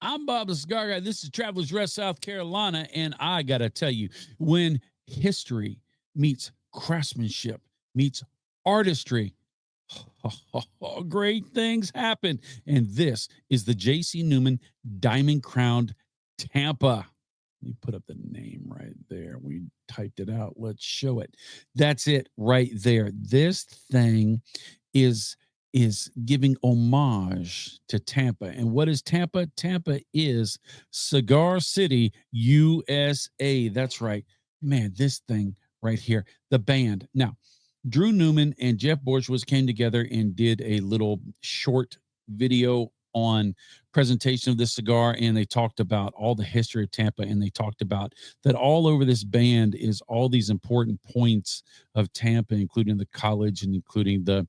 I'm Bob the Cigar Guy. This is Travelers Rest, South Carolina. And I got to tell you, when history meets craftsmanship, meets artistry, great things happen. And this is the J.C. Newman Diamond Crowned Tampa. You put up the name right there. We typed it out. Let's show it. That's it right there. This thing is giving homage to Tampa. And what is Tampa? Tampa is Cigar City, USA. That's right. Man, this thing right here, the band. Now, Drew Newman and Jeff Borchowitz came together and did a little short video on presentation of this cigar, and they talked about all the history of Tampa, and they talked about that all over this band is all these important points of Tampa, including the college and including the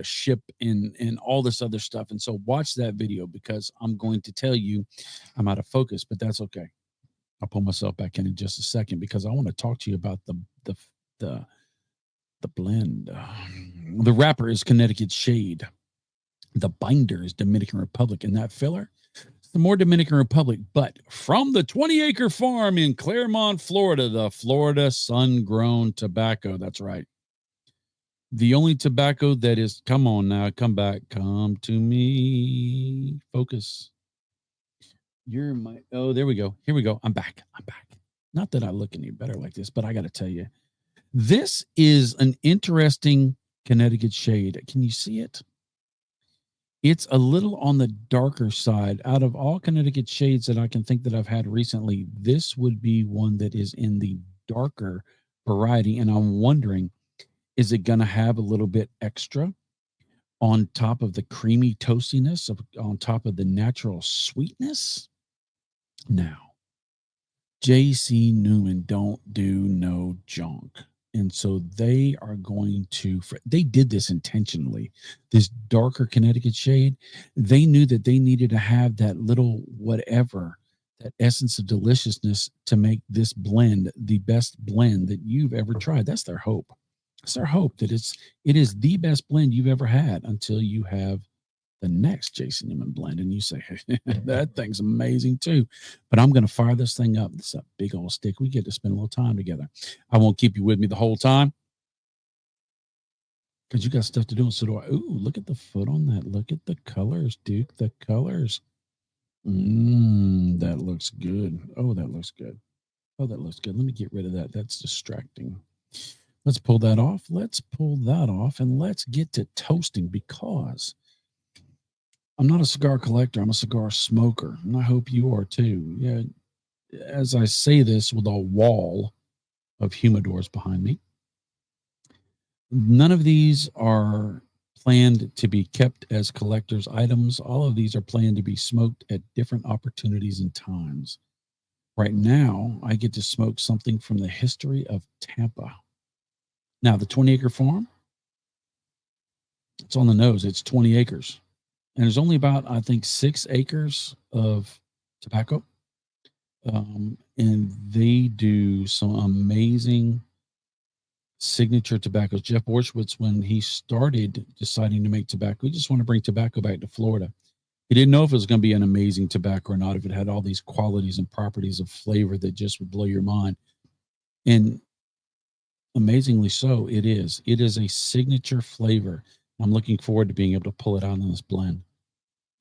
ship and all this other stuff. And so watch that video, because I'm going to tell you I'm out of focus, but that's okay. I'll pull myself back in just a second, because I want to talk to you about the blend. The wrapper is Connecticut Shade. The binder is Dominican Republic, and that filler, it's the more Dominican Republic, but from the 20-acre farm in Claremont, Florida, the Florida sun-grown tobacco. That's right. The only tobacco that is, come on now, come back, come to me, focus. You're my, oh, there we go. Here we go. I'm back. Not that I look any better like this, but I got to tell you, this is an interesting Connecticut shade. Can you see it? It's a little on the darker side. Out of all Connecticut shades that I can think that I've had recently, this would be one that is in the darker variety. And I'm wondering, is it going to have a little bit extra on top of the creamy toastiness, on top of the natural sweetness? Now, J.C. Newman don't do no junk. And so they are going to, they did this intentionally, this darker Connecticut shade. They knew that they needed to have that little whatever, that essence of deliciousness to make this blend the best blend that you've ever tried. That's their hope. It's their hope that it is the best blend you've ever had until you have the next J.C. Newman blend, and you say, hey, that thing's amazing too. But I'm going to fire this thing up. This is a big old stick. We get to spend a little time together. I won't keep you with me the whole time, because you got stuff to do. And so do I. Ooh, look at the foot on that. Look at the colors, Duke. The colors. That looks good. Oh, that looks good. Oh, that looks good. Let me get rid of that. That's distracting. Let's pull that off. And let's get to toasting, because I'm not a cigar collector. I'm a cigar smoker, and I hope you are too. Yeah, as I say this with a wall of humidors behind me, none of these are planned to be kept as collector's items. All of these are planned to be smoked at different opportunities and times. Right now, I get to smoke something from the history of Tampa. Now, the 20-acre farm, it's on the nose. It's 20 acres. And there's only about, I think, 6 acres of tobacco. And they do some amazing signature tobaccos. Jeff Borchowitz, when he started deciding to make tobacco, he just wanted to bring tobacco back to Florida. He didn't know if it was going to be an amazing tobacco or not, if it had all these qualities and properties of flavor that just would blow your mind. And amazingly so, it is. It is a signature flavor. I'm looking forward to being able to pull it out in this blend.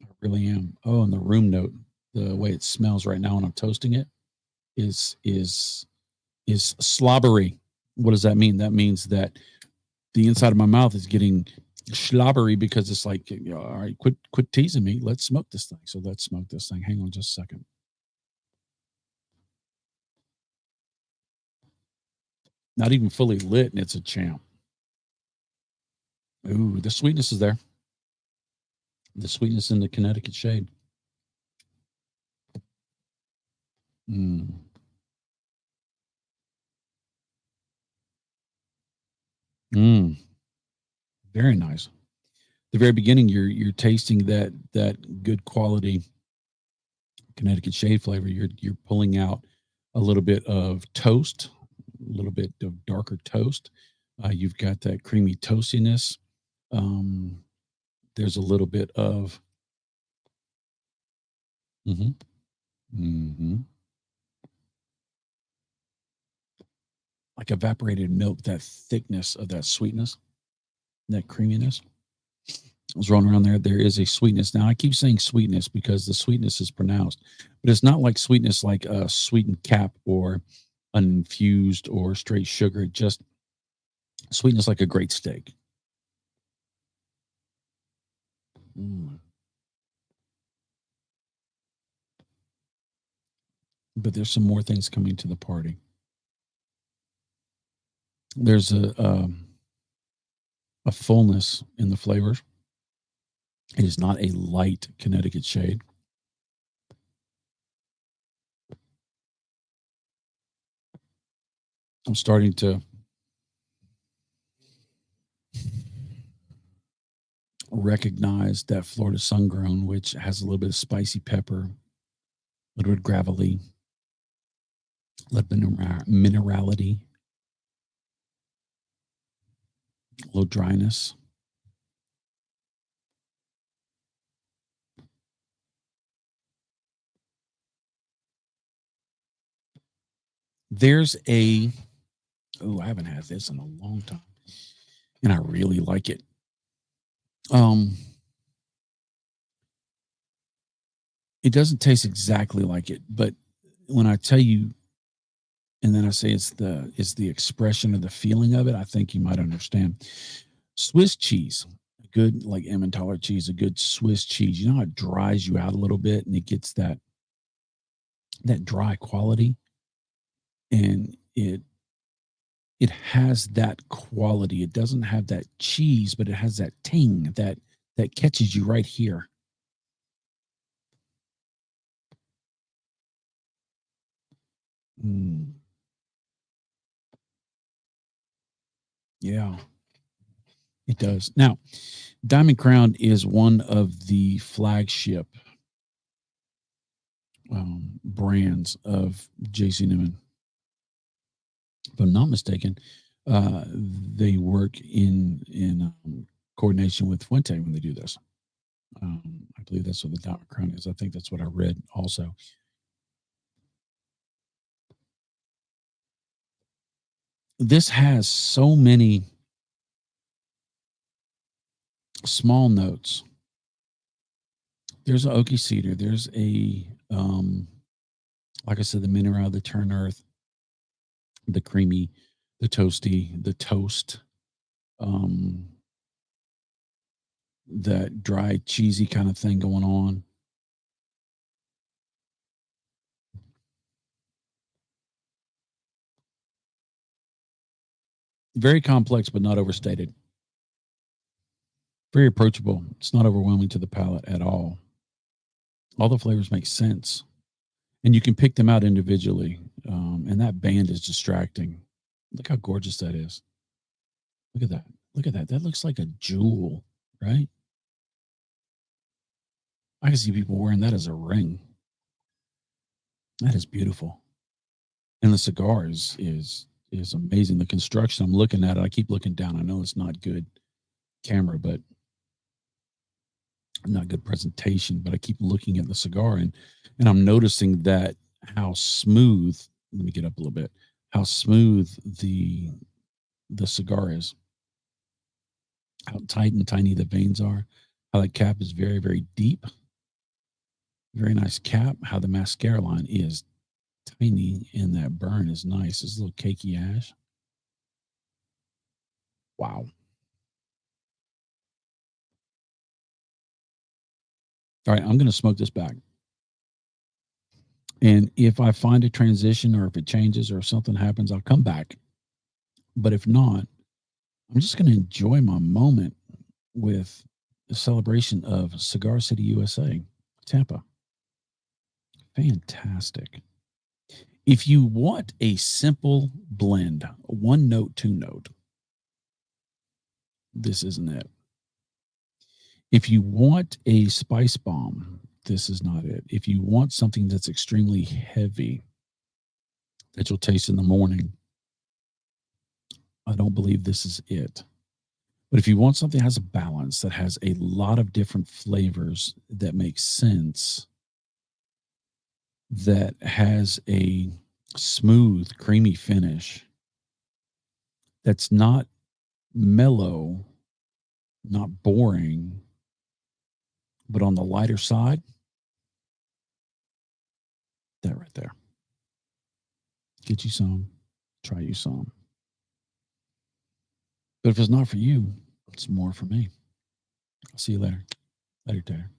I really am. Oh, and the room note, the way it smells right now when I'm toasting it is slobbery. What does that mean? That means that the inside of my mouth is getting slobbery, because it's like, all right, quit teasing me. Let's smoke this thing. So let's smoke this thing. Hang on just a second. Not even fully lit, and it's a champ. Ooh, the sweetness is there. The sweetness in the Connecticut shade. Very nice. The very beginning, you're tasting that good quality Connecticut shade flavor. You're pulling out a little bit of toast, a little bit of darker toast. You've got that creamy toastiness. There's a little bit of Hmm. Hmm. Like evaporated milk, that thickness of that sweetness, that creaminess. I was rolling around there. There is a sweetness. Now I keep saying sweetness because the sweetness is pronounced, but it's not like sweetness like a sweetened cap or uninfused or straight sugar. Just sweetness like a great steak. Mm. But there's some more things coming to the party. There's a fullness in the flavors. It is not a light Connecticut shade. I'm starting to recognize that Florida sun grown, which has a little bit of spicy pepper, a little bit of gravelly, a little bit of minerality, a little dryness. There's a I haven't had this in a long time, and I really like it. Um, it doesn't taste exactly like it, but when I tell you, and then I say it's the expression or the feeling of it, I think you might understand. Swiss cheese, a good like Emmentaler cheese, a good Swiss cheese. You know how it dries you out a little bit, and it gets that dry quality, and it has that quality. It doesn't have that cheese, but it has that ting that catches you right here. Mm, yeah, it does. Now, Diamond Crown is one of the flagship brands of JC Newman. If I'm not mistaken, they work in coordination with Fuente when they do this. I believe that's what the Diamond Crown is. I think that's what I read also. This has so many small notes. There's an oaky cedar. There's like I said, the mineral, the turn earth, the creamy, the toasty, the toast, um, that dry, cheesy kind of thing going on. Very complex, but not overstated. Very approachable. It's not overwhelming to the palate at all. All the flavors make sense, and you can pick them out individually. And that band is distracting. Look how gorgeous that is. Look at that. Look at that. That looks like a jewel, right? I can see people wearing that as a ring. That is beautiful. And the cigar is amazing. The construction, I'm looking at it. I keep looking down. I know it's not good camera, but not good presentation. But I keep looking at the cigar, and I'm noticing that how smooth. Let me get up a little bit. How smooth the cigar is. How tight and tiny the veins are. How the cap is very very deep. Very nice cap. How the mascara line is tiny, and that burn is nice. This little cakey ash. Wow. All right, I'm going to smoke this back. And if I find a transition or if it changes or if something happens, I'll come back. But if not, I'm just going to enjoy my moment with the celebration of Cigar City, USA, Tampa. Fantastic. If you want a simple blend, one note, two note, this isn't it. If you want a spice bomb, this is not it. If you want something that's extremely heavy that you'll taste in the morning, I don't believe this is it. But if you want something that has a balance, that has a lot of different flavors that make sense, that has a smooth, creamy finish that's not mellow, not boring, but on the lighter side, that right there. Get you some, try you some. But if it's not for you, it's more for me. I'll see you later. Later, Tater.